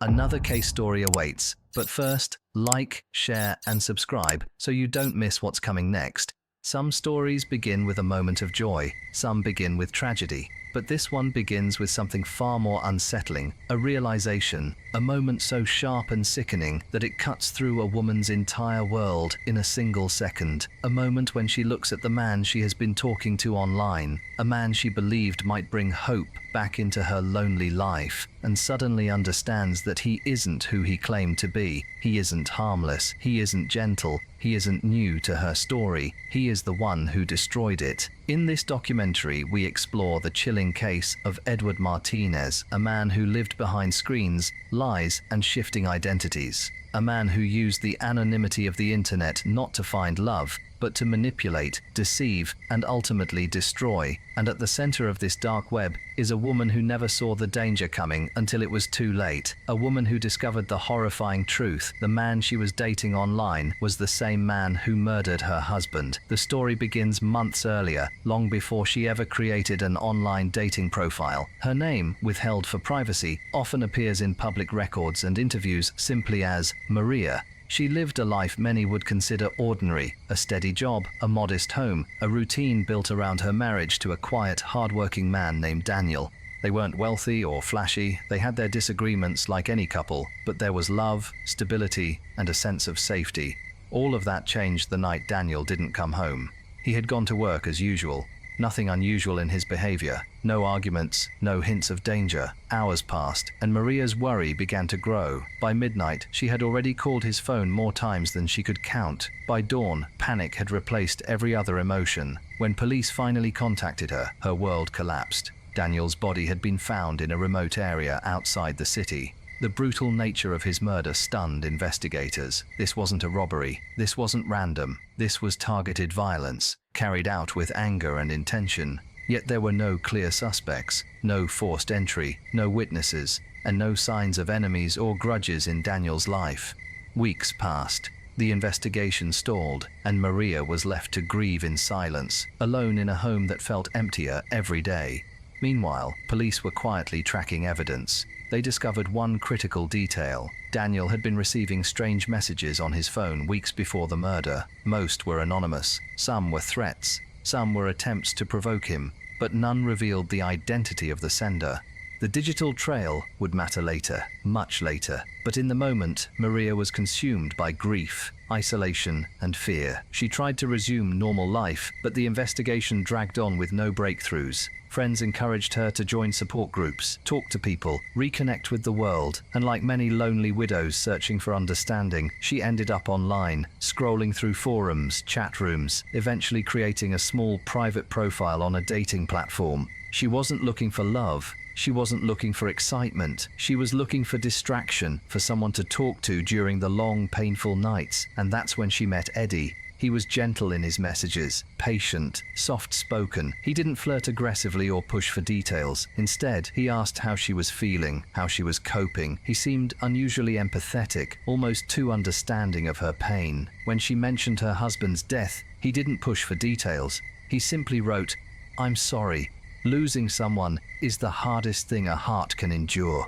Another case story awaits, but first, like, share, and subscribe so you don't miss what's coming next. Some stories begin with a moment of joy, some begin with tragedy, but this one begins with something far more unsettling, a realization, a moment so sharp and sickening that it cuts through a woman's entire world in a single second. A moment when she looks at the man she has been talking to online, a man she believed might bring hope back into her lonely life, and suddenly understands that he isn't who he claimed to be. He isn't harmless, he isn't gentle, he isn't new to her story, he is the one who destroyed it. In this documentary, we explore the chilling case of Edward Martinez, a man who lived behind screens, lies, and shifting identities. A man who used the anonymity of the internet not to find love, but to manipulate, deceive, and ultimately destroy. And at the center of this dark web is a woman who never saw the danger coming until it was too late. A woman who discovered the horrifying truth: the man she was dating online was the same man who murdered her husband. The story begins months earlier, long before she ever created an online dating profile. Her name, withheld for privacy, often appears in public records and interviews simply as Maria. She lived a life many would consider ordinary: a steady job, a modest home, a routine built around her marriage to a quiet, hard-working man named Daniel. They weren't wealthy or flashy, they had their disagreements like any couple, but there was love, stability, and a sense of safety. All of that changed the night Daniel didn't come home. He had gone to work as usual. Nothing unusual in his behavior. No arguments, no hints of danger. Hours passed, and Maria's worry began to grow. By midnight, she had already called his phone more times than she could count. By dawn, panic had replaced every other emotion. When police finally contacted her, her world collapsed. Daniel's body had been found in a remote area outside the city. The brutal nature of his murder stunned investigators. This wasn't a robbery. This wasn't random. This was targeted violence, carried out with anger and intention. Yet there were no clear suspects, no forced entry, no witnesses, and no signs of enemies or grudges in Daniel's life. Weeks passed. The investigation stalled, and Maria was left to grieve in silence, alone in a home that felt emptier every day. Meanwhile, police were quietly tracking evidence. They discovered one critical detail. Daniel had been receiving strange messages on his phone weeks before the murder. Most were anonymous. Some were threats. Some were attempts to provoke him, but none revealed the identity of the sender. The digital trail would matter later, much later. But in the moment, Maria was consumed by grief, isolation, and fear. She tried to resume normal life, but the investigation dragged on with no breakthroughs. Friends encouraged her to join support groups, talk to people, reconnect with the world, and like many lonely widows searching for understanding, she ended up online, scrolling through forums, chat rooms, eventually creating a small private profile on a dating platform. She wasn't looking for love. She wasn't looking for excitement. She was looking for distraction, for someone to talk to during the long, painful nights. And that's when she met Eddie. He was gentle in his messages, patient, soft-spoken. He didn't flirt aggressively or push for details. Instead, he asked how she was feeling, how she was coping. He seemed unusually empathetic, almost too understanding of her pain. When she mentioned her husband's death, he didn't push for details. He simply wrote, "I'm sorry. Losing someone is the hardest thing a heart can endure."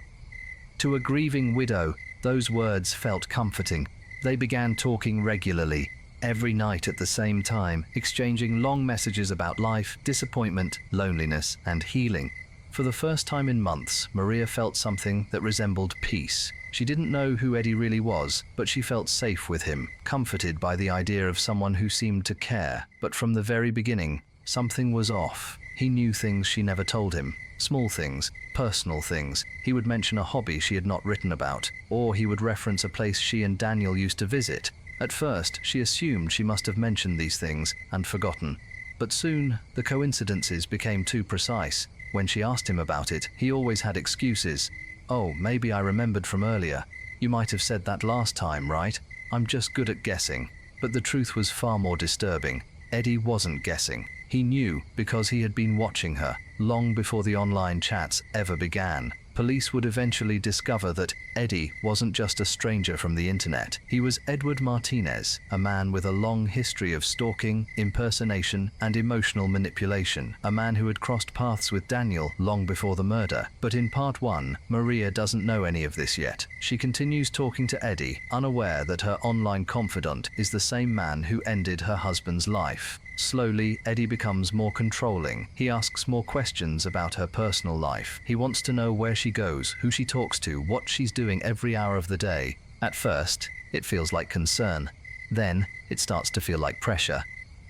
To a grieving widow, those words felt comforting. They began talking regularly, every night at the same time, exchanging long messages about life, disappointment, loneliness, and healing. For the first time in months, Maria felt something that resembled peace. She didn't know who Eddie really was, but she felt safe with him, comforted by the idea of someone who seemed to care. But from the very beginning, something was off. He knew things she never told him. Small things, personal things. He would mention a hobby she had not written about, or he would reference a place she and Daniel used to visit. At first, she assumed she must have mentioned these things and forgotten. But soon, the coincidences became too precise. When she asked him about it, he always had excuses. "Oh, maybe I remembered from earlier. You might have said that last time, right? I'm just good at guessing." But the truth was far more disturbing. Eddie wasn't guessing. He knew because he had been watching her, long before the online chats ever began. police would eventually discover that Eddie wasn't just a stranger from the internet. He was Edward Martinez, a man with a long history of stalking, impersonation, and emotional manipulation. A man who had crossed paths with Daniel long before the murder. But in part 1, Maria doesn't know any of this yet. She continues talking to Eddie, unaware that her online confidant is the same man who ended her husband's life. Slowly, Eddie becomes more controlling. He asks more questions about her personal life. He wants to know where she goes, who she talks to, what she's doing every hour of the day. At first, it feels like concern. Then, it starts to feel like pressure.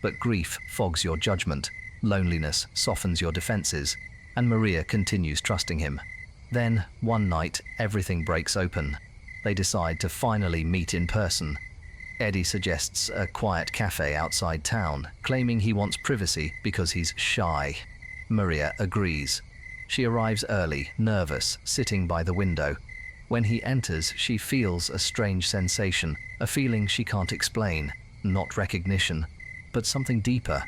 But grief fogs your judgment. Loneliness softens your defenses. And Maria continues trusting him. Then, one night, everything breaks open. They decide to finally meet in person. Eddie suggests a quiet cafe outside town, claiming he wants privacy because he's shy. Maria agrees. She arrives early, nervous, sitting by the window. When he enters, she feels a strange sensation, a feeling she can't explain. Not recognition, but something deeper,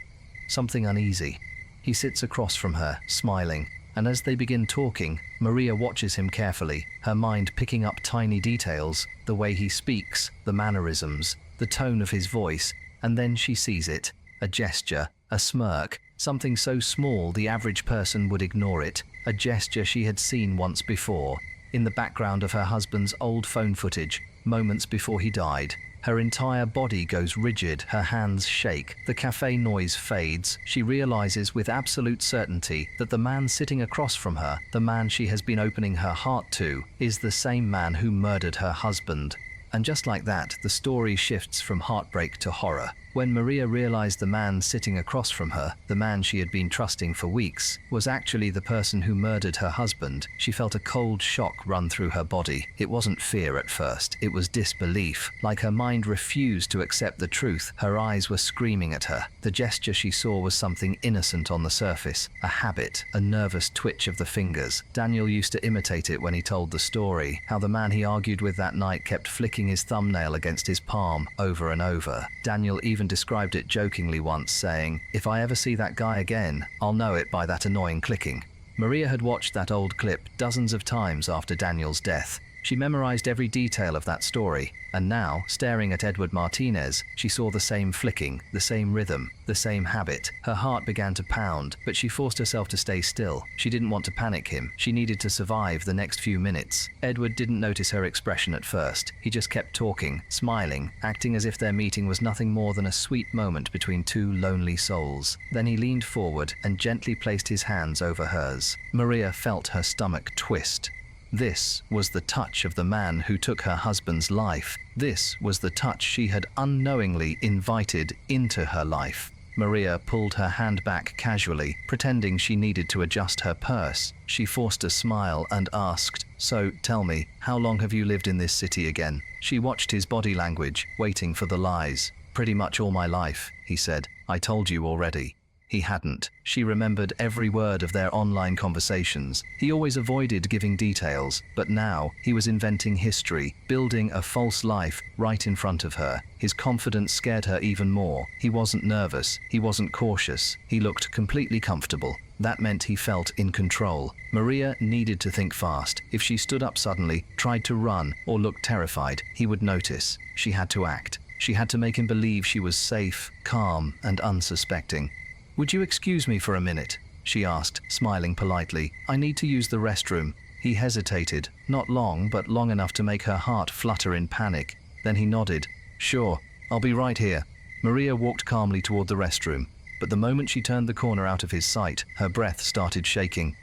something uneasy. He sits across from her, smiling, and as they begin talking, Maria watches him carefully, her mind picking up tiny details, the way he speaks, the mannerisms, the tone of his voice, and then she sees it, a gesture, a smirk, something so small the average person would ignore it, a gesture she had seen once before, in the background of her husband's old phone footage, moments before he died. Her entire body goes rigid, her hands shake, the cafe noise fades. She realizes with absolute certainty that the man sitting across from her, the man she has been opening her heart to, is the same man who murdered her husband. And just like that, the story shifts from heartbreak to horror. When Maria realized the man sitting across from her, the man she had been trusting for weeks, was actually the person who murdered her husband, she felt a cold shock run through her body. It wasn't fear at first, it was disbelief. Like her mind refused to accept the truth, her eyes were screaming at her. The gesture she saw was something innocent on the surface, a habit, a nervous twitch of the fingers. Daniel used to imitate it when he told the story, how the man he argued with that night kept flicking his thumbnail against his palm over and over. Daniel even described it jokingly once, saying, "If I ever see that guy again, I'll know it by that annoying clicking." Maria had watched that old clip dozens of times after Daniel's death. She memorized every detail of that story, and now, staring at Edward Martinez, she saw the same flicking, the same rhythm, the same habit. Her heart began to pound, but she forced herself to stay still. She didn't want to panic him. She needed to survive the next few minutes. Edward didn't notice her expression at first. He just kept talking, smiling, acting as if their meeting was nothing more than a sweet moment between two lonely souls. Then he leaned forward and gently placed his hands over hers. Maria felt her stomach twist. This was the touch of the man who took her husband's life. This was the touch she had unknowingly invited into her life. Maria pulled her hand back casually, pretending she needed to adjust her purse. She forced a smile and asked, "So, tell me, how long have you lived in this city again?" She watched his body language, waiting for the lies. "Pretty much all my life," he said. "I told you already." He hadn't. She remembered every word of their online conversations. He always avoided giving details, but now he was inventing history, building a false life right in front of her. His confidence scared her even more. He wasn't nervous. He wasn't cautious. He looked completely comfortable. That meant he felt in control. Maria needed to think fast. If she stood up suddenly, tried to run, or looked terrified, he would notice. She had to act. She had to make him believe she was safe, calm, and unsuspecting. "Would you excuse me for a minute?" she asked, smiling politely. "I need to use the restroom." He hesitated, not long, but long enough to make her heart flutter in panic. Then he nodded. "Sure, I'll be right here." Maria walked calmly toward the restroom, but the moment she turned the corner out of his sight, her breath started shaking.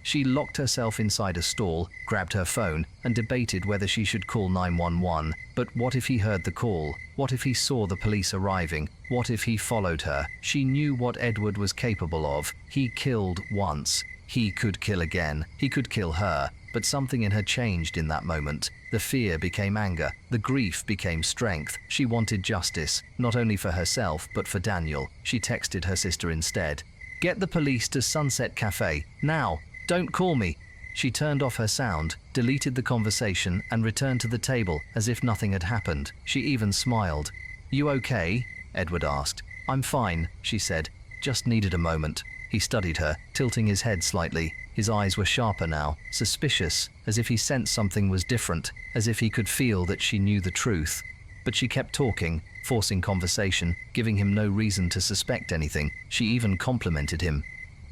She locked herself inside a stall, grabbed her phone, and debated whether she should call 911. But what if he heard the call? What if he saw the police arriving? What if he followed her? She knew what Edward was capable of. He killed once. He could kill again. He could kill her. But something in her changed in that moment. The fear became anger. The grief became strength. She wanted justice, not only for herself, but for Daniel. She texted her sister instead. "Get the police to Sunset Cafe, now. Don't call me." She turned off her sound, deleted the conversation, and returned to the table as if nothing had happened. She even smiled. "You okay?" Edward asked. "I'm fine," she said. "Just needed a moment." He studied her, tilting his head slightly. His eyes were sharper now, suspicious, as if he sensed something was different, as if he could feel that she knew the truth. But she kept talking, forcing conversation, giving him no reason to suspect anything. She even complimented him.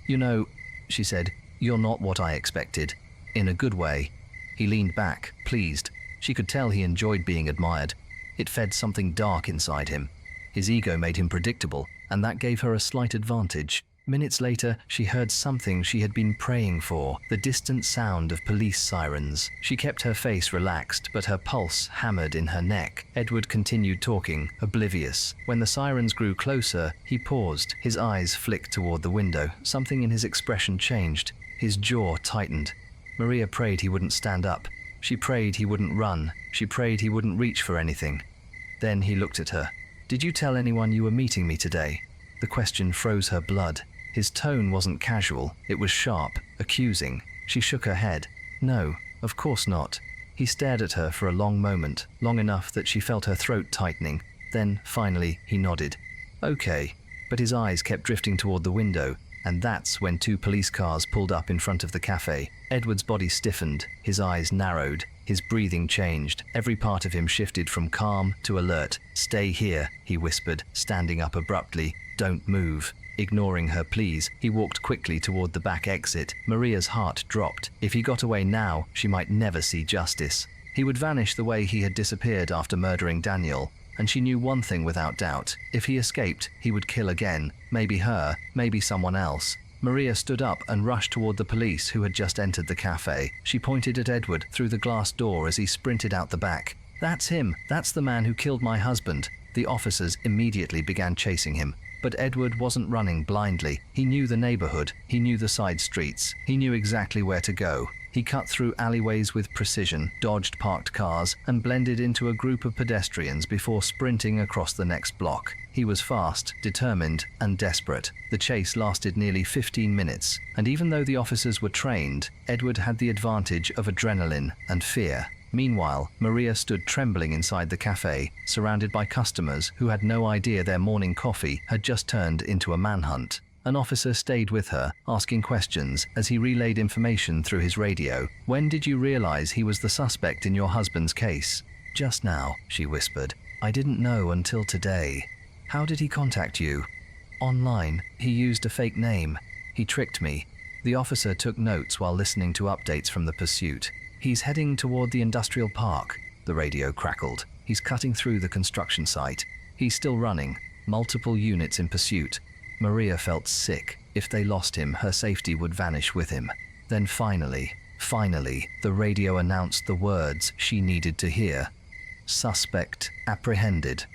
"You know," she said, "you're not what I expected." In a good way. He leaned back, pleased. She could tell he enjoyed being admired. It fed something dark inside him. His ego made him predictable, and that gave her a slight advantage. Minutes later, she heard something she had been praying for, the distant sound of police sirens. She kept her face relaxed, but her pulse hammered in her neck. Edward continued talking, oblivious. When the sirens grew closer, he paused. His eyes flicked toward the window. Something in his expression changed. His jaw tightened. Maria prayed he wouldn't stand up. She prayed he wouldn't run. She prayed he wouldn't reach for anything. Then he looked at her. "Did you tell anyone you were meeting me today?" The question froze her blood. His tone wasn't casual. It was sharp, accusing. She shook her head. "No, of course not." He stared at her for a long moment, long enough that she felt her throat tightening. Then, finally, he nodded. "Okay." But his eyes kept drifting toward the window, and that's when 2 police cars pulled up in front of the cafe. Edward's body stiffened, his eyes narrowed, his breathing changed. Every part of him shifted from calm to alert. "Stay here," he whispered, standing up abruptly. "Don't move." Ignoring her pleas, he walked quickly toward the back exit. Maria's heart dropped. If he got away now, she might never see justice. He would vanish the way he had disappeared after murdering Daniel. And she knew one thing without doubt. If he escaped, he would kill again. Maybe her, maybe someone else. Maria stood up and rushed toward the police who had just entered the cafe. She pointed at Edward through the glass door as he sprinted out the back. "That's him. That's the man who killed my husband." The officers immediately began chasing him. But Edward wasn't running blindly. He knew the neighborhood. He knew the side streets. He knew exactly where to go. He cut through alleyways with precision, dodged parked cars, and blended into a group of pedestrians before sprinting across the next block. He was fast, determined, and desperate. The chase lasted nearly 15 minutes, and even though the officers were trained, Edward had the advantage of adrenaline and fear. Meanwhile, Maria stood trembling inside the cafe, surrounded by customers who had no idea their morning coffee had just turned into a manhunt. An officer stayed with her, asking questions as he relayed information through his radio. "When did you realize he was the suspect in your husband's case?" "Just now," she whispered. "I didn't know until today." "How did he contact you?" "Online. He used a fake name. He tricked me." The officer took notes while listening to updates from the pursuit. "He's heading toward the industrial park," the radio crackled. "He's cutting through the construction site. He's still running. Multiple units in pursuit." Maria felt sick. If they lost him, her safety would vanish with him. Then finally, the radio announced the words she needed to hear. "Suspect apprehended."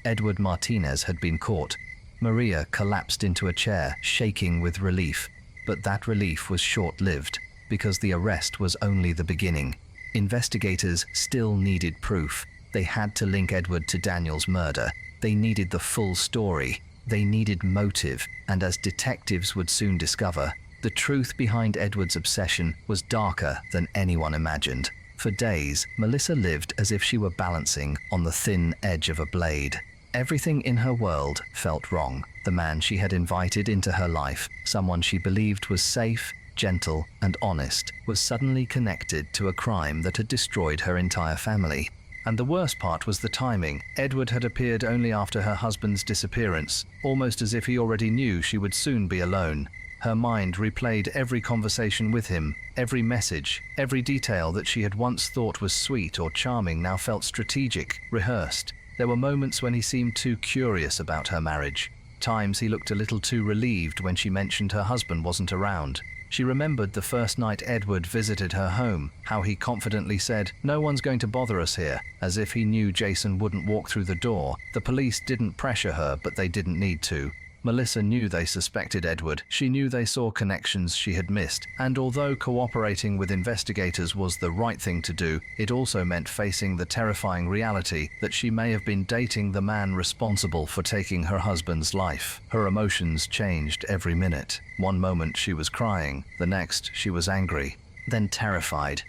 Edward Martinez had been caught. Maria collapsed into a chair, shaking with relief. But that relief was short-lived, because the arrest was only the beginning. Investigators still needed proof. They had to link Edward to Daniel's murder. They needed the full story. They needed motive, and as detectives would soon discover, the truth behind Edward's obsession was darker than anyone imagined. For days, Melissa lived as if she were balancing on the thin edge of a blade. Everything in her world felt wrong. The man she had invited into her life, someone she believed was safe, gentle, and honest, was suddenly connected to a crime that had destroyed her entire family. And the worst part was the timing. Edward had appeared only after her husband's disappearance, almost as if he already knew she would soon be alone. Her mind replayed every conversation with him, every message, every detail that she had once thought was sweet or charming now felt strategic, rehearsed. There were moments when he seemed too curious about her marriage. Times he looked a little too relieved when she mentioned her husband wasn't around. She remembered the first night Edward visited her home, how he confidently said, "No one's going to bother us here," as if he knew Jason wouldn't walk through the door. The police didn't pressure her, but they didn't need to. Melissa knew they suspected Edward. She knew they saw connections she had missed. And although cooperating with investigators was the right thing to do, it also meant facing the terrifying reality that she may have been dating the man responsible for taking her husband's life. Her emotions changed every minute. One moment she was crying, the next she was angry, then terrified,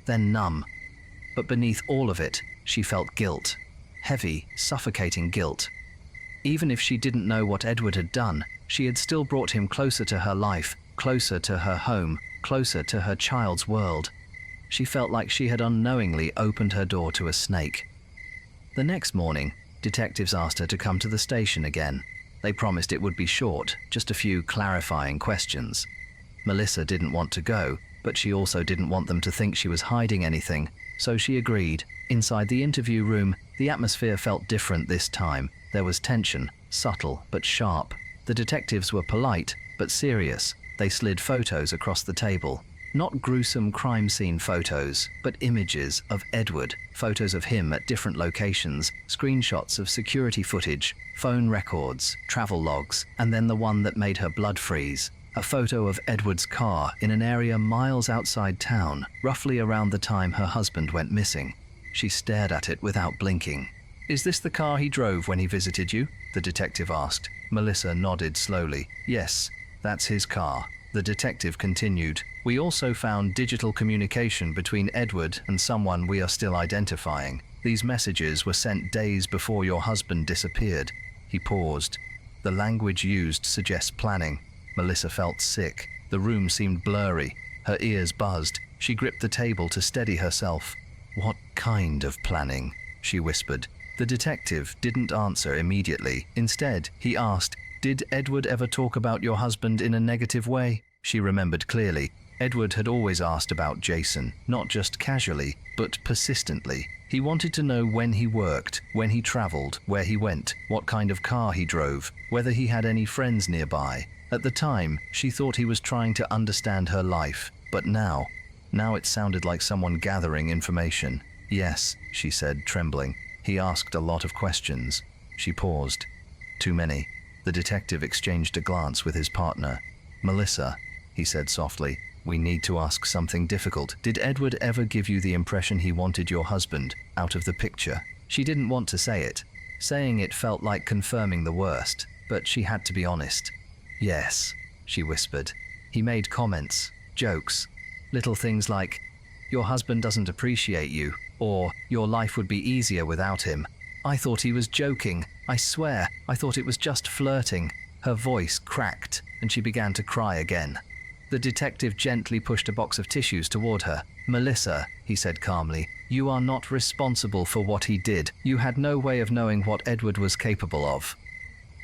then numb. But beneath all of it, she felt guilt. Heavy, suffocating guilt. Even if she didn't know what Edward had done, she had still brought him closer to her life, closer to her home. closer to her child's world. She felt like she had unknowingly opened her door to a snake. The next morning, detectives asked her to come to the station again. They promised it would be short, just a few clarifying questions. Melissa didn't want to go, but she also didn't want them to think she was hiding anything, so she agreed. Inside the interview room, the atmosphere felt different this time. There was tension, subtle but sharp. The detectives were polite, but serious. They slid photos across the table. Not gruesome crime scene photos, but images of Edward, photos of him at different locations, screenshots of security footage, phone records, travel logs, and then the one that made her blood freeze. A photo of Edward's car in an area miles outside town, roughly around the time her husband went missing. She stared at it without blinking. "Is this the car he drove when he visited you?" the detective asked. Melissa nodded slowly. "Yes, that's his car." The detective continued. "We also found digital communication between Edward and someone we are still identifying. These messages were sent days before your husband disappeared." He paused. "The language used suggests planning." Melissa felt sick. The room seemed blurry. Her ears buzzed. She gripped the table to steady herself. "What kind of planning?" she whispered. The detective didn't answer immediately. Instead, he asked, "Did Edward ever talk about your husband in a negative way?" She remembered clearly. Edward had always asked about Jason, not just casually, but persistently. He wanted to know when he worked, when he traveled, where he went, what kind of car he drove, whether he had any friends nearby. At the time, she thought he was trying to understand her life, but now it sounded like someone gathering information. "Yes," she said, trembling. "He asked a lot of questions." She paused. "Too many." The detective exchanged a glance with his partner. "Melissa," he said softly, "we need to ask something difficult. Did Edward ever give you the impression he wanted your husband out of the picture?" She didn't want to say it. Saying it felt like confirming the worst, but she had to be honest. "Yes," she whispered. "He made comments, jokes, little things like, 'Your husband doesn't appreciate you,' or 'Your life would be easier without him.' I thought he was joking. I swear, I thought it was just flirting." Her voice cracked, and she began to cry again. The detective gently pushed a box of tissues toward her. "Melissa," he said calmly, "you are not responsible for what he did. You had no way of knowing what Edward was capable of."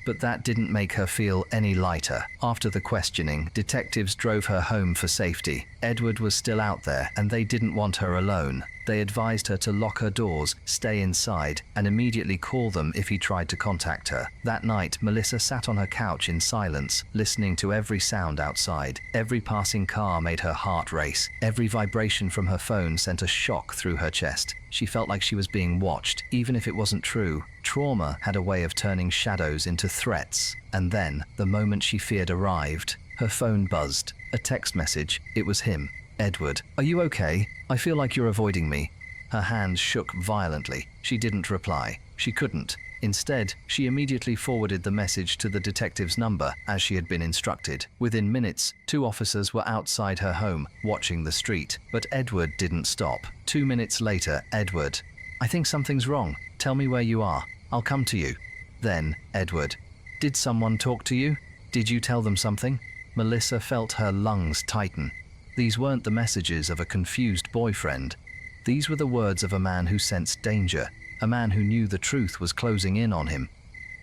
But that didn't make her feel any lighter. After the questioning, detectives drove her home for safety. Edward was still out there, and they didn't want her alone. They advised her to lock her doors, stay inside, and immediately call them if he tried to contact her. That night, Melissa sat on her couch in silence, listening to every sound outside. Every passing car made her heart race. Every vibration from her phone sent a shock through her chest. She felt like she was being watched, even if it wasn't true. Trauma had a way of turning shadows into threats. And then, the moment she feared arrived, her phone buzzed. A text message. It was him. "Edward, are you okay? I feel like you're avoiding me." Her hands shook violently. She didn't reply. She couldn't. Instead, she immediately forwarded the message to the detective's number, as she had been instructed. Within minutes, 2 officers were outside her home, watching the street. But Edward didn't stop. 2 minutes later, "Edward, I think something's wrong. Tell me where you are. I'll come to you." Then, "Edward, did someone talk to you? Did you tell them something?" Melissa felt her lungs tighten. These weren't the messages of a confused boyfriend. These were the words of a man who sensed danger, a man who knew the truth was closing in on him.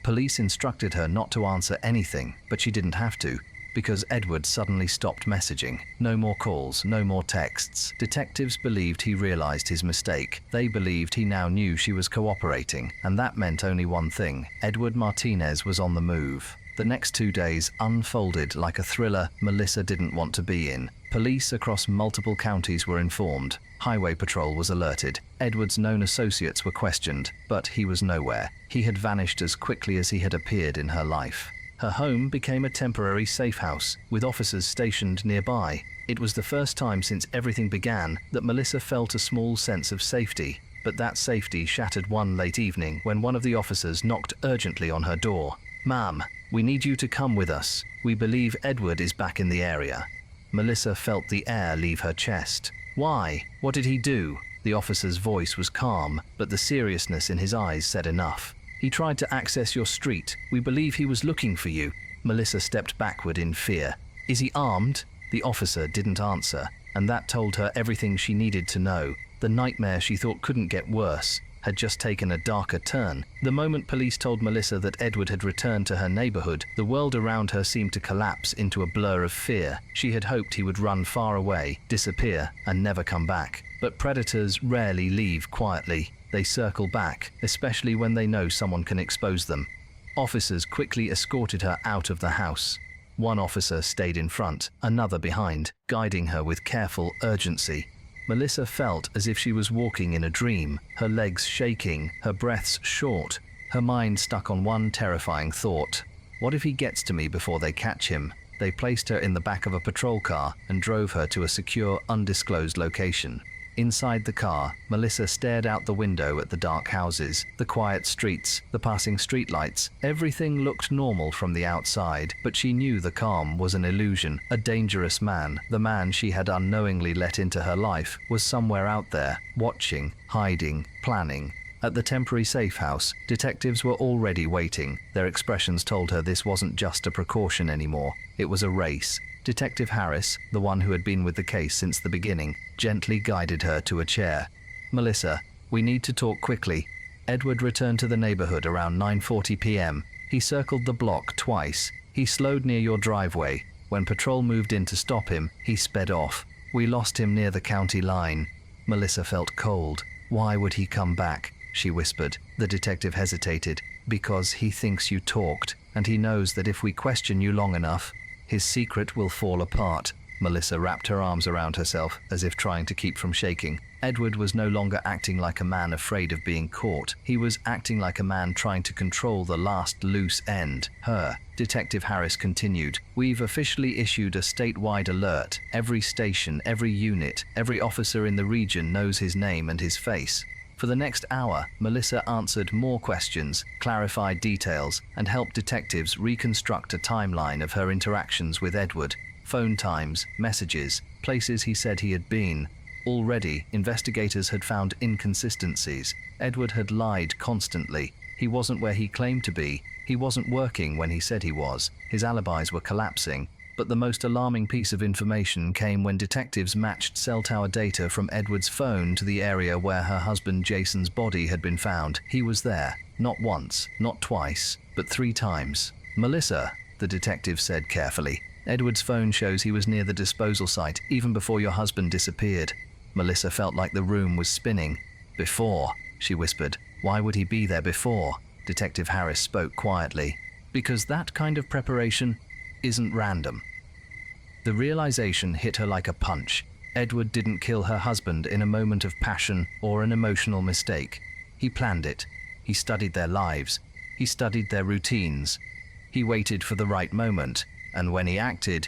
Police instructed her not to answer anything, but she didn't have to, because Edward suddenly stopped messaging. No more calls, no more texts. Detectives believed he realized his mistake. They believed he now knew she was cooperating, and that meant only one thing: Edward Martinez was on the move. The next 2 days unfolded like a thriller Melissa didn't want to be in. Police across multiple counties were informed. Highway patrol was alerted. Edward's known associates were questioned, but he was nowhere. He had vanished as quickly as he had appeared in her life. Her home became a temporary safe house, with officers stationed nearby. It was the first time since everything began that Melissa felt a small sense of safety. But that safety shattered one late evening when one of the officers knocked urgently on her door. "Ma'am, we need you to come with us. We believe Edward is back in the area." Melissa felt the air leave her chest. "Why? What did he do?" The officer's voice was calm, but the seriousness in his eyes said enough. "He tried to access your street. We believe he was looking for you." Melissa stepped backward in fear. "Is he armed?" The officer didn't answer, and that told her everything she needed to know. The nightmare she thought couldn't get worse had just taken a darker turn. The moment police told Melissa that Edward had returned to her neighborhood, the world around her seemed to collapse into a blur of fear. She had hoped he would run far away, disappear, and never come back. But predators rarely leave quietly. They circle back, especially when they know someone can expose them. Officers quickly escorted her out of the house. One officer stayed in front, another behind, guiding her with careful urgency. Melissa felt as if she was walking in a dream, her legs shaking, her breaths short, her mind stuck on one terrifying thought. What if he gets to me before they catch him? They placed her in the back of a patrol car and drove her to a secure, undisclosed location. Inside the car, Melissa stared out the window at the dark houses, the quiet streets, the passing streetlights. Everything looked normal from the outside, but she knew the calm was an illusion. A dangerous man, the man she had unknowingly let into her life, was somewhere out there, watching, hiding, planning. At the temporary safe house, detectives were already waiting. Their expressions told her this wasn't just a precaution anymore. It was a race. Detective Harris, the one who had been with the case since the beginning, gently guided her to a chair. "Melissa, we need to talk quickly." Edward returned to the neighborhood around 9:40 p.m. He circled the block twice. He slowed near your driveway. When patrol moved in to stop him, he sped off. "We lost him near the county line." Melissa felt cold. "Why would he come back?" she whispered. The detective hesitated. "Because he thinks you talked, and he knows that if we question you long enough, his secret will fall apart." Melissa wrapped her arms around herself, as if trying to keep from shaking. Edward was no longer acting like a man afraid of being caught. He was acting like a man trying to control the last loose end, her. Detective Harris continued, "We've officially issued a statewide alert. Every station, every unit, every officer in the region knows his name and his face." For the next hour, Melissa answered more questions, clarified details, and helped detectives reconstruct a timeline of her interactions with Edward. Phone times, messages, places he said he had been. Already, investigators had found inconsistencies. Edward had lied constantly. He wasn't where he claimed to be. He wasn't working when he said he was. His alibis were collapsing. But the most alarming piece of information came when detectives matched cell tower data from Edward's phone to the area where her husband Jason's body had been found. He was there, not once, not twice, but 3 times. "Melissa," the detective said carefully, "Edward's phone shows he was near the disposal site even before your husband disappeared." Melissa felt like the room was spinning. "Before," she whispered. "Why would he be there before?" Detective Harris spoke quietly. "Because that kind of preparation isn't random." The realization hit her like a punch. Edward didn't kill her husband in a moment of passion or an emotional mistake. He planned it. He studied their lives. He studied their routines. He waited for the right moment, and when he acted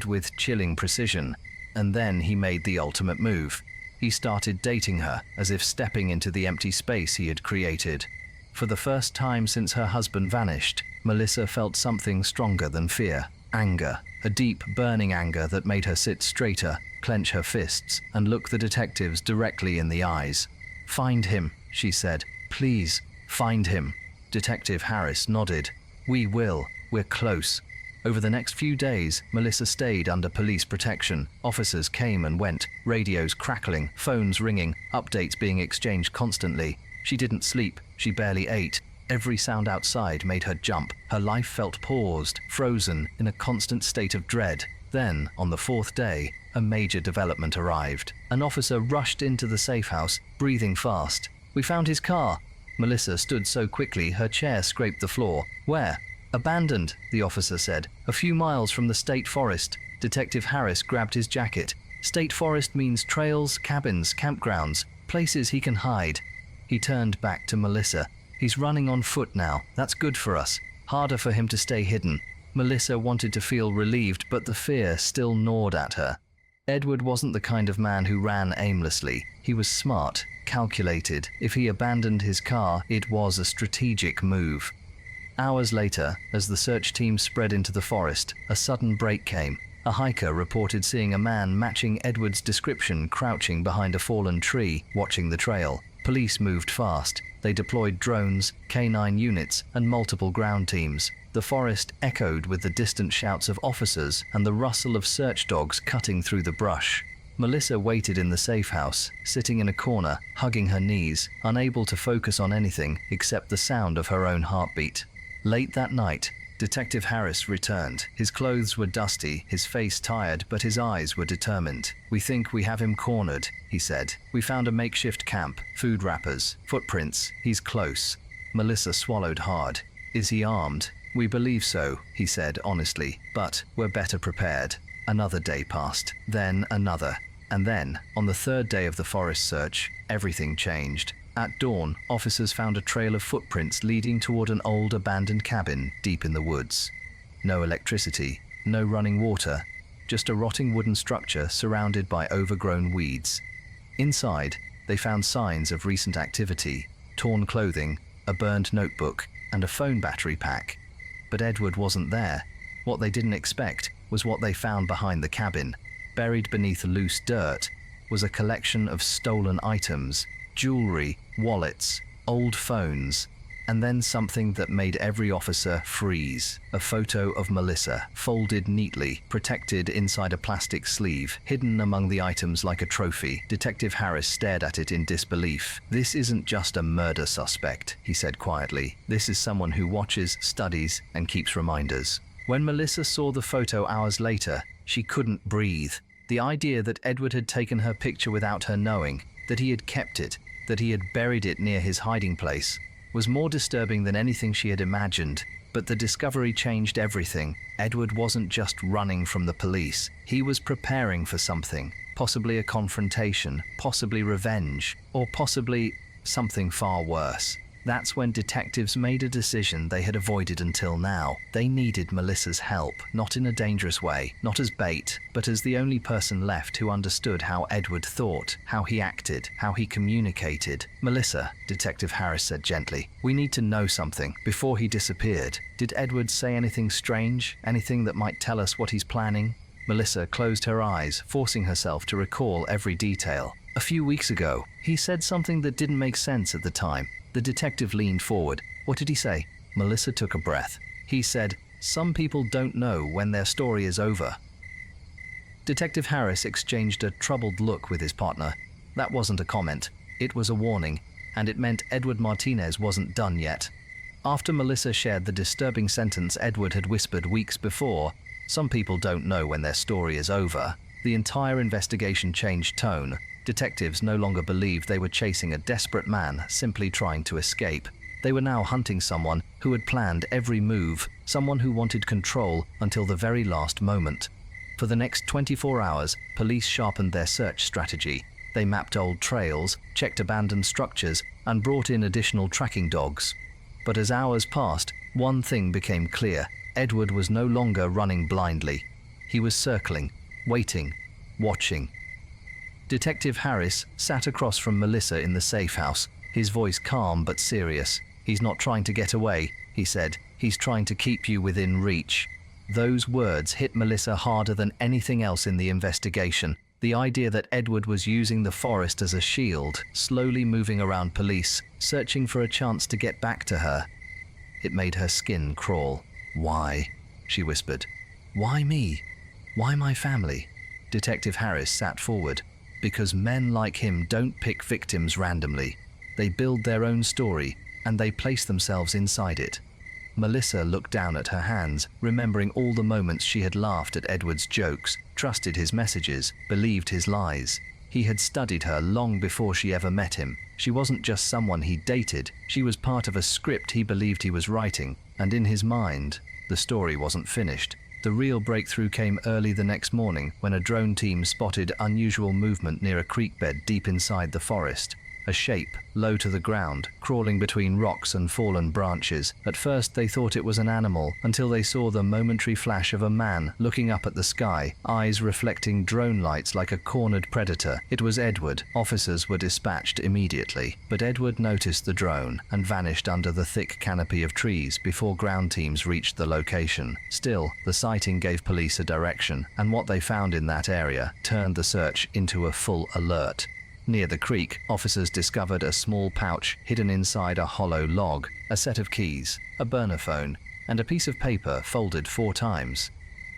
with chilling precision. And then he made the ultimate move. He started dating her, as if stepping into the empty space he had created. For the first time since her husband vanished, Melissa felt something stronger than fear. Anger. A deep, burning anger that made her sit straighter, clench her fists, and look the detectives directly in the eyes. "Find him," she said. "Please, find him." Detective Harris nodded. "We will. We're close." Over the next few days, Melissa stayed under police protection. Officers came and went, radios crackling, phones ringing, updates being exchanged constantly. She didn't sleep. She barely ate. Every sound outside made her jump. Her life felt paused, frozen, in a constant state of dread. Then, on the 4th day, a major development arrived. An officer rushed into the safe house, breathing fast. "We found his car." Melissa stood so quickly her chair scraped the floor. "Where?" "Abandoned," the officer said. "A few miles from the state forest." Detective Harris grabbed his jacket. State forest means trails, cabins, campgrounds, places he can hide. He turned back to Melissa. "He's running on foot now. That's good for us. Harder for him to stay hidden." Melissa wanted to feel relieved, but the fear still gnawed at her. Edward wasn't the kind of man who ran aimlessly. He was smart, calculated. If he abandoned his car, it was a strategic move. Hours later, as the search team spread into the forest, a sudden break came. A hiker reported seeing a man matching Edward's description crouching behind a fallen tree, watching the trail. Police moved fast. They deployed drones, K9 units, and multiple ground teams. The forest echoed with the distant shouts of officers and the rustle of search dogs cutting through the brush. Melissa waited in the safe house, sitting in a corner, hugging her knees, unable to focus on anything except the sound of her own heartbeat. Late that night, Detective Harris returned. His clothes were dusty, his face tired, but his eyes were determined. "We think we have him cornered," he said. "We found a makeshift camp, food wrappers, footprints. He's close." Melissa swallowed hard. "Is he armed?" "We believe so," he said honestly, "but we're better prepared." Another day passed, then another. And then, on the third day of the forest search, everything changed. At dawn, officers found a trail of footprints leading toward an old abandoned cabin deep in the woods. No electricity, no running water, just a rotting wooden structure surrounded by overgrown weeds. Inside, they found signs of recent activity, torn clothing, a burned notebook, and a phone battery pack. But Edward wasn't there. What they didn't expect was what they found behind the cabin. Buried beneath loose dirt was a collection of stolen items, jewelry, wallets, old phones, and then something that made every officer freeze. A photo of Melissa, folded neatly, protected inside a plastic sleeve, hidden among the items like a trophy. Detective Harris stared at it in disbelief. "This isn't just a murder suspect," he said quietly. "This is someone who watches, studies, and keeps reminders." When Melissa saw the photo hours later, she couldn't breathe. The idea that Edward had taken her picture without her knowing, that he had kept it, that he had buried it near his hiding place, was more disturbing than anything she had imagined. But the discovery changed everything. Edward wasn't just running from the police. He was preparing for something, possibly a confrontation, possibly revenge, or possibly something far worse. That's when detectives made a decision they had avoided until now. They needed Melissa's help, not in a dangerous way, not as bait, but as the only person left who understood how Edward thought, how he acted, how he communicated. "Melissa," Detective Harris said gently, "we need to know something. Before he disappeared, did Edward say anything strange? Anything that might tell us what he's planning?" Melissa closed her eyes, forcing herself to recall every detail. "A few weeks ago, he said something that didn't make sense at the time." The detective leaned forward. "What did he say?" Melissa took a breath. "He said, 'Some people don't know when their story is over.'" Detective Harris exchanged a troubled look with his partner. That wasn't a comment. It was a warning, and it meant Edward Martinez wasn't done yet. After Melissa shared the disturbing sentence Edward had whispered weeks before, "Some people don't know when their story is over," the entire investigation changed tone. Detectives no longer believed they were chasing a desperate man simply trying to escape. They were now hunting someone who had planned every move, someone who wanted control until the very last moment. For the next 24 hours, police sharpened their search strategy. They mapped old trails, checked abandoned structures, and brought in additional tracking dogs. But as hours passed, one thing became clear. Edward was no longer running blindly. He was circling, waiting, watching. Detective Harris sat across from Melissa in the safe house, his voice calm but serious. "He's not trying to get away," he said. "He's trying to keep you within reach." Those words hit Melissa harder than anything else in the investigation. The idea that Edward was using the forest as a shield, slowly moving around police, searching for a chance to get back to her. It made her skin crawl. "Why?" she whispered. "Why me? Why my family?" Detective Harris sat forward. "Because men like him don't pick victims randomly. They build their own story, and they place themselves inside it." Melissa looked down at her hands, remembering all the moments she had laughed at Edward's jokes, trusted his messages, believed his lies. He had studied her long before she ever met him. She wasn't just someone he dated, she was part of a script he believed he was writing, and in his mind, the story wasn't finished. The real breakthrough came early the next morning when a drone team spotted unusual movement near a creek bed deep inside the forest. A shape, low to the ground, crawling between rocks and fallen branches. At first they thought it was an animal, until they saw the momentary flash of a man looking up at the sky, eyes reflecting drone lights like a cornered predator. It was Edward. Officers were dispatched immediately, but Edward noticed the drone and vanished under the thick canopy of trees before ground teams reached the location. Still, the sighting gave police a direction, and what they found in that area turned the search into a full alert. Near the creek, officers discovered a small pouch hidden inside a hollow log, a set of keys, a burner phone, and a piece of paper folded 4 times.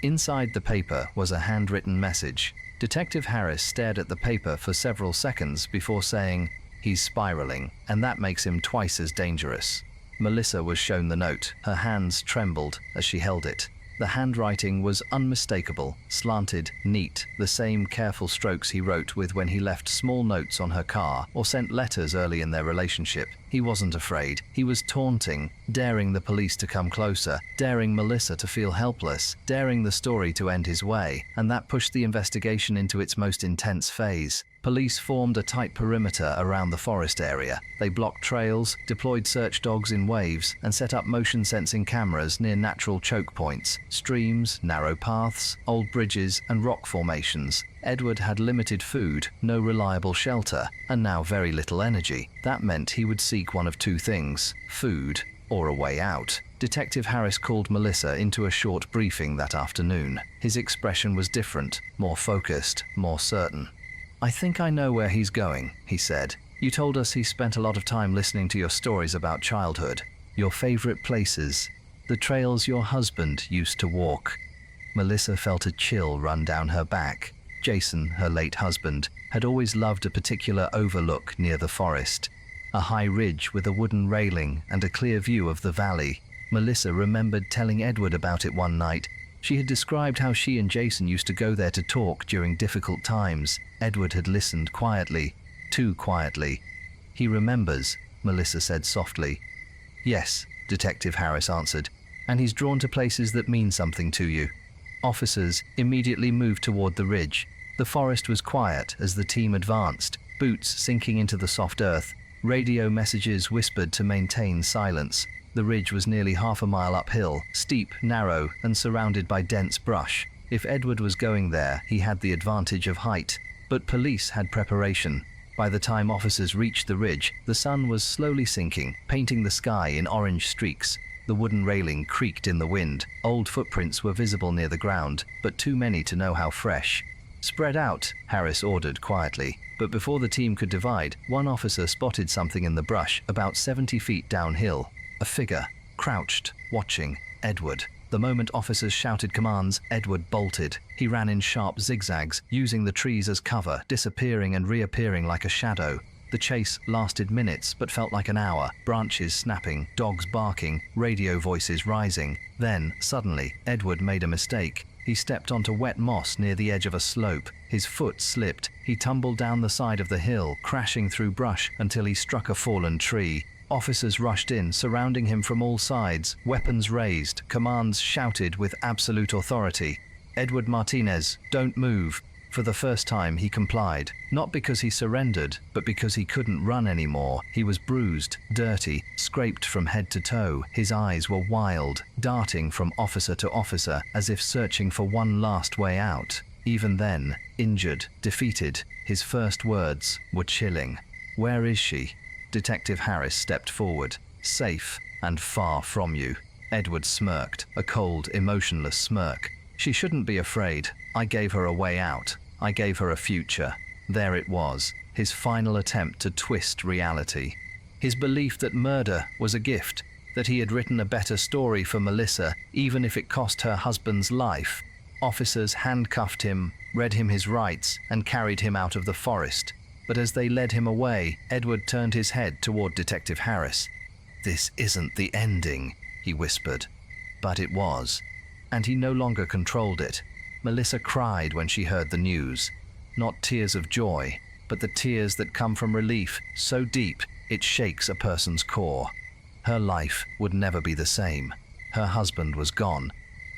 Inside the paper was a handwritten message. Detective Harris stared at the paper for several seconds before saying, "He's spiraling, and that makes him twice as dangerous." Melissa was shown the note. Her hands trembled as she held it. The handwriting was unmistakable, slanted, neat, the same careful strokes he wrote with when he left small notes on her car or sent letters early in their relationship. He wasn't afraid. He was taunting, daring the police to come closer, daring Melissa to feel helpless, daring the story to end his way, and that pushed the investigation into its most intense phase. Police formed a tight perimeter around the forest area. They blocked trails, deployed search dogs in waves, and set up motion-sensing cameras near natural choke points, streams, narrow paths, old bridges, and rock formations. Edward had limited food, no reliable shelter, and now very little energy. That meant he would seek one of 2 things: food or a way out. Detective Harris called Melissa into a short briefing that afternoon. His expression was different, more focused, more certain. "I think I know where he's going," he said. "You told us he spent a lot of time listening to your stories about childhood, your favorite places, the trails your husband used to walk." Melissa felt a chill run down her back. Jason, her late husband, had always loved a particular overlook near the forest. A high ridge with a wooden railing and a clear view of the valley. Melissa remembered telling Edward about it one night. She had described how she and Jason used to go there to talk during difficult times. Edward had listened quietly, too quietly. "He remembers," Melissa said softly. "Yes," Detective Harris answered, "and he's drawn to places that mean something to you." Officers immediately moved toward the ridge. The forest was quiet as the team advanced, boots sinking into the soft earth. Radio messages whispered to maintain silence. The ridge was nearly half a mile uphill, steep, narrow, and surrounded by dense brush. If Edward was going there, he had the advantage of height. But police had preparation. By the time officers reached the ridge, the sun was slowly sinking, painting the sky in orange streaks. The wooden railing creaked in the wind. Old footprints were visible near the ground, but too many to know how fresh. "Spread out," Harris ordered quietly. But before the team could divide, one officer spotted something in the brush about 70 feet downhill. A figure, crouched, watching Edward. The moment officers shouted commands, Edward bolted. He ran in sharp zigzags, using the trees as cover, disappearing and reappearing like a shadow. The chase lasted minutes, but felt like an hour. Branches snapping, dogs barking, radio voices rising. Then, suddenly, Edward made a mistake. He stepped onto wet moss near the edge of a slope. His foot slipped. He tumbled down the side of the hill, crashing through brush until he struck a fallen tree. Officers rushed in, surrounding him from all sides, weapons raised, commands shouted with absolute authority. "Edward Martinez, don't move." For the first time, he complied, not because he surrendered, but because he couldn't run anymore. He was bruised, dirty, scraped from head to toe. His eyes were wild, darting from officer to officer, as if searching for one last way out. Even then, injured, defeated, his first words were chilling. "Where is she?" Detective Harris stepped forward. "Safe and far from you." Edward smirked, a cold, emotionless smirk. "She shouldn't be afraid. I gave her a way out. I gave her a future." There it was, his final attempt to twist reality. His belief that murder was a gift, that he had written a better story for Melissa, even if it cost her husband's life. Officers handcuffed him, read him his rights, and carried him out of the forest. But as they led him away, Edward turned his head toward Detective Harris. "This isn't the ending," he whispered. But it was. And he no longer controlled it. Melissa cried when she heard the news. Not tears of joy, but the tears that come from relief so deep it shakes a person's core. Her life would never be the same. Her husband was gone.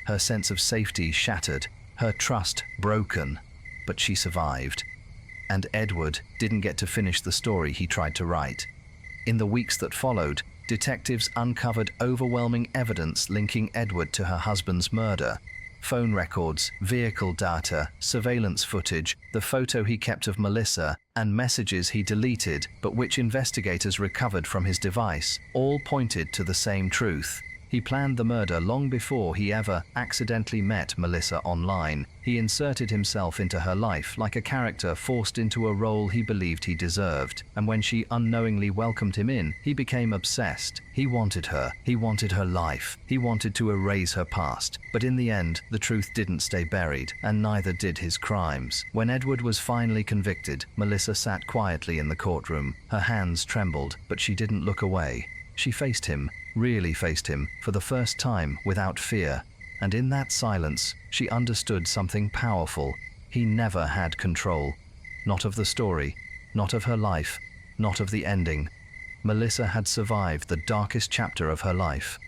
Her sense of safety shattered. Her trust broken. But she survived. And Edward didn't get to finish the story he tried to write. In the weeks that followed, detectives uncovered overwhelming evidence linking Edward to her husband's murder. Phone records, vehicle data, surveillance footage, the photo he kept of Melissa, and messages he deleted, but which investigators recovered from his device, all pointed to the same truth. He planned the murder long before he ever accidentally met Melissa online. He inserted himself into her life like a character forced into a role he believed he deserved. And when she unknowingly welcomed him in, he became obsessed. He wanted her life. He wanted to erase her past. But in the end, the truth didn't stay buried, and neither did his crimes. When Edward was finally convicted, Melissa sat quietly in the courtroom. Her hands trembled, but she didn't look away. She faced him, really faced him, for the first time without fear. And in that silence, she understood something powerful. He never had control. Not of the story, not of her life, not of the ending. Melissa had survived the darkest chapter of her life.